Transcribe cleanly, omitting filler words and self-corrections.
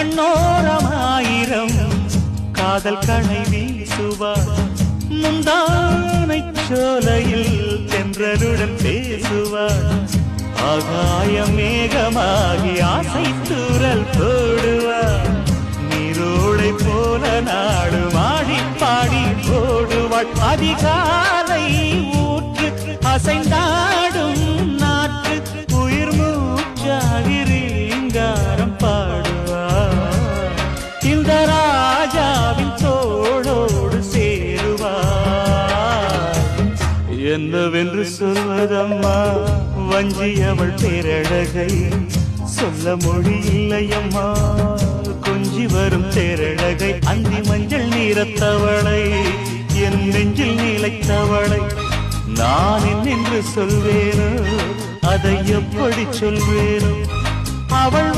கண்ணோரமாயிரம் காதல் கணை வீசுவார் முந்தானை சோலையில் தென்றலுடன் பேசுவார் ஆகாய மேகமாகி ஆசை தூரல் போடுவார் நீரோடை போல நாடு மாடி பாடி ஓடுவாள் அதிகாலை ஊற்று அசைந்தாடும் நாட்டு உயிர் மூச்சாகி ரீங்காரம் பாடுவார் இந்த ராஜாவின் தோளோடு சேருவார் என்னவென்று சொல்வதம்மா வஞ்சி அவள் பேரழகை சொல்ல மொழி இல்லையம்மா கொஞ்சி வரும் தேரழகை அந்தி மஞ்சள் நீரத்தவளை என் நெஞ்சில் நிலைத்தவளை நான் என்னென்று சொல்வேனோ அதை எப்படி சொல்வேனோ அவள்